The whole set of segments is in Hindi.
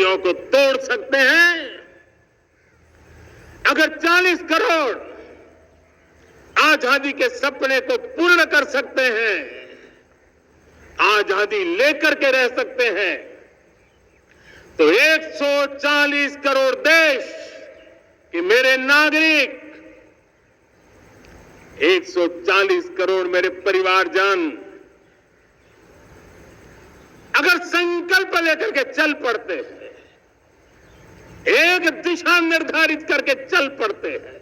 चुनौतियों को तोड़ सकते हैं, अगर 40 करोड़ आजादी के सपने को पूर्ण कर सकते हैं, आजादी लेकर के रह सकते हैं, तो 140 करोड़ देश कि मेरे नागरिक, 140 करोड़ मेरे परिवारजन अगर संकल्प लेकर के चल पड़ते हैं, एक दिशा निर्धारित करके चल पड़ते हैं,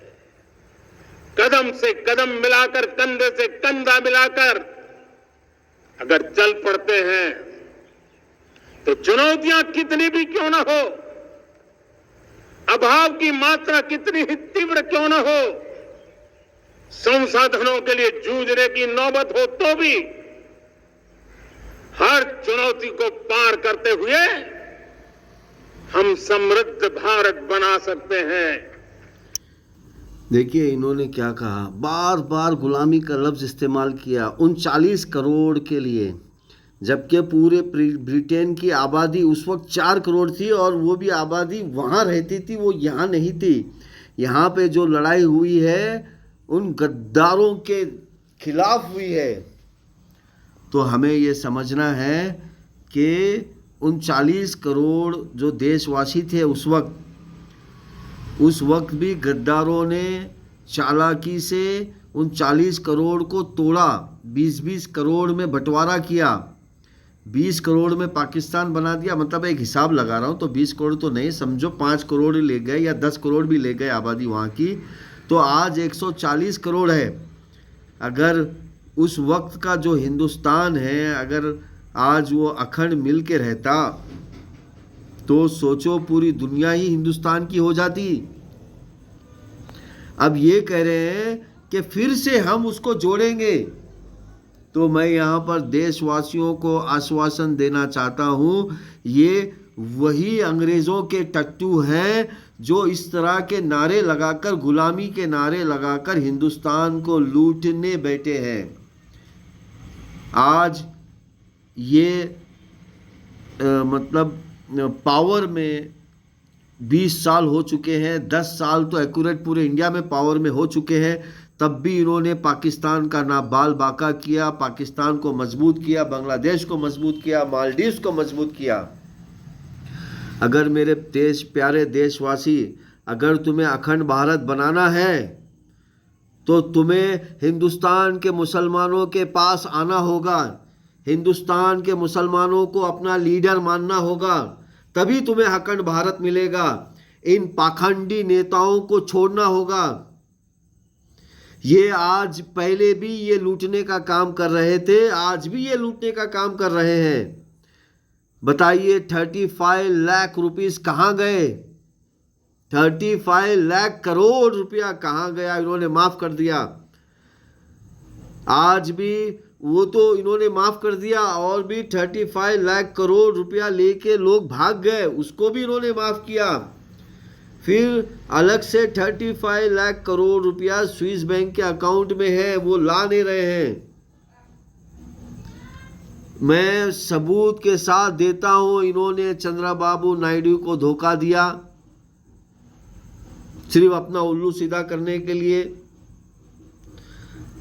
कदम से कदम मिलाकर, कंधे से कंधा मिलाकर अगर चल पड़ते हैं, तो चुनौतियां कितनी भी क्यों ना हो, अभाव की मात्रा कितनी ही तीव्र क्यों ना हो, संसाधनों के लिए जूझने की नौबत हो तो भी हर चुनौती को पार करते हुए हम समृद्ध भारत बना सकते हैं। देखिए इन्होंने क्या कहा, बार बार गुलामी का लफ्ज़ इस्तेमाल किया 39 करोड़ के लिए, जबकि पूरे ब्रिटेन की आबादी उस वक्त 4 करोड़ थी और वो भी आबादी वहाँ रहती थी, वो यहाँ नहीं थी। यहाँ पे जो लड़ाई हुई है उन गद्दारों के खिलाफ हुई है। तो हमें ये समझना है कि 39 करोड़ जो देशवासी थे उस वक्त भी गद्दारों ने चालाकी से 39 करोड़ को तोड़ा, 20-20 करोड़ में बंटवारा किया, 20 करोड़ में पाकिस्तान बना दिया। मतलब एक हिसाब लगा रहा हूँ, तो 20 करोड़ तो नहीं, समझो 5 करोड़ ले गए या 10 करोड़ भी ले गए आबादी वहाँ की, तो आज 140 करोड़ है। अगर उस वक्त का जो हिंदुस्तान है, अगर आज वो अखंड मिल के रहता तो सोचो पूरी दुनिया ही हिंदुस्तान की हो जाती। अब ये कह रहे हैं कि फिर से हम उसको जोड़ेंगे। तो मैं यहाँ पर देशवासियों को आश्वासन देना चाहता हूँ, ये वही अंग्रेज़ों के टट्टू हैं जो इस तरह के नारे लगाकर, गुलामी के नारे लगाकर हिंदुस्तान को लूटने बैठे हैं। आज ये मतलब पावर में 20 साल हो चुके हैं, 10 साल तो एक्यूरेट पूरे इंडिया में पावर में हो चुके हैं, तब भी इन्होंने पाकिस्तान का ना बाल बाका किया, पाकिस्तान को मजबूत किया, बांग्लादेश को मजबूत किया, मालदीव्स को मजबूत किया। अगर मेरे प्यारे देशवासी, अगर तुम्हें अखंड भारत बनाना है तो तुम्हें हिंदुस्तान के मुसलमानों के पास आना होगा, हिंदुस्तान के मुसलमानों को अपना लीडर मानना होगा, तभी तुम्हें अखंड भारत मिलेगा। इन पाखंडी नेताओं को छोड़ना होगा। ये आज पहले भी ये लूटने का काम कर रहे थे, आज भी ये लूटने का काम कर रहे हैं। बताइए 35 लाख रुपीस कहाँ गए? 35 लाख करोड़ रुपया कहाँ गया? इन्होंने माफ़ कर दिया। आज भी वो तो इन्होंने माफ़ कर दिया, और भी 35 लाख करोड़ रुपया लेके लोग भाग गए, उसको भी इन्होंने माफ़ किया। फिर अलग से 35 लाख करोड़ रुपया स्विस बैंक के अकाउंट में है, वो ला नहीं रहे हैं। मैं सबूत के साथ देता हूँ, इन्होंने चंद्रबाबू नायडू को धोखा दिया सिर्फ अपना उल्लू सीधा करने के लिए।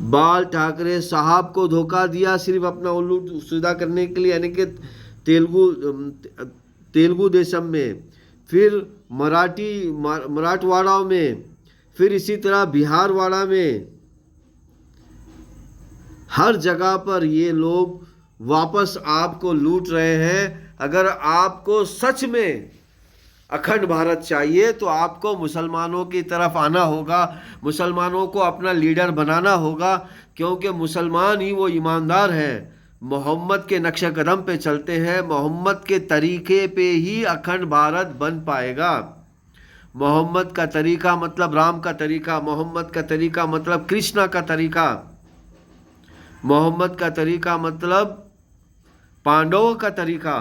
बाल ठाकरे साहब को धोखा दिया सिर्फ अपना उल्लू सीधा करने के लिए, यानी कि तेलुगु देशम में, फिर मराठवाड़ा में, फिर इसी तरह बिहारवाड़ा में, हर जगह पर ये लोग वापस आपको लूट रहे हैं। अगर आपको सच में अखंड भारत चाहिए तो आपको मुसलमानों की तरफ आना होगा, मुसलमानों को अपना लीडर बनाना होगा, क्योंकि मुसलमान ही वो ईमानदार हैं, मोहम्मद के नक्शे कदम पे चलते हैं, मोहम्मद के तरीके पे ही अखंड भारत बन पाएगा। मोहम्मद का तरीका मतलब राम का तरीका, मोहम्मद का तरीका मतलब कृष्णा का तरीका, मोहम्मद का तरीका मतलब पांडवों का तरीका।